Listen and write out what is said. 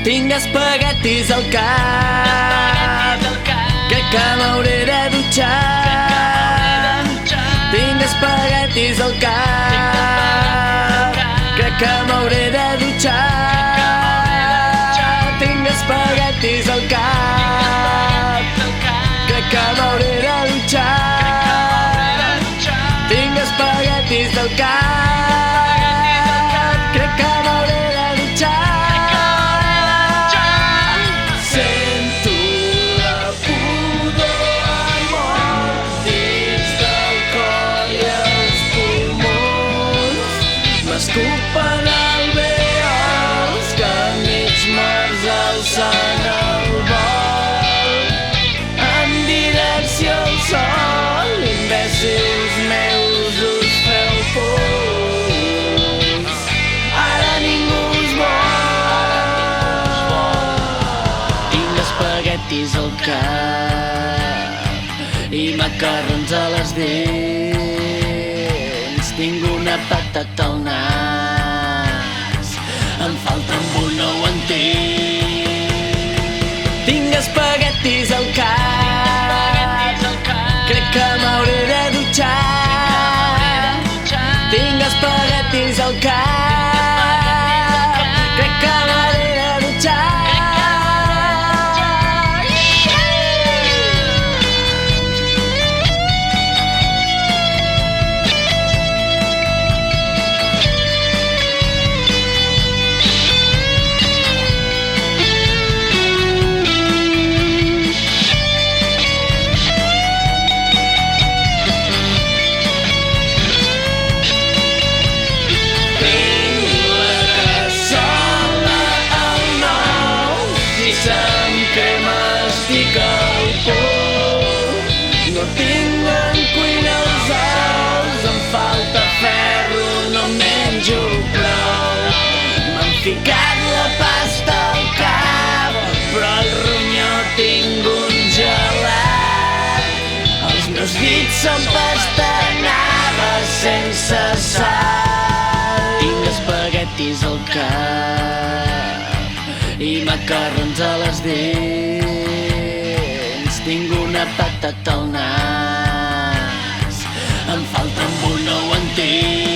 Tinc espaguetis al cap, crec que m'hauré de dutxar. Tinc espaguetis al cap, crec que m'hauré de dutxar. Tinc espaguetis al cap, crec que m'hauré de dutxar. Tinc espaguetis al cap, crec que m'hauré de dutxar. Sento la pudor a mort dins del cor i els pulmons. M'escupen alveols que mig morts alçant el vol en direcció al sol. Imbècils meus, us feu pols. Ara ningú us vol. Tinc espaguetis al cap i macarrons a les dents. Tinc una patata al nas, em falta un bull, no ho entenc. Tinc espaguetis al cap, crec que m'hauré de dutxar. Tinc espaguetis al cap, crec que m'hauré de dutxar. No tinc en cuina els ous, em falta ferro, no menjo prou. M'han ficat la pasta al cap, però al ronyó tinc un gelat. Els meus dits són pastanaves sense sal. Tinc espaguetis al cap i macarrons a les dents. Tinc una patata al nas, em falta un bull, no ho entenc.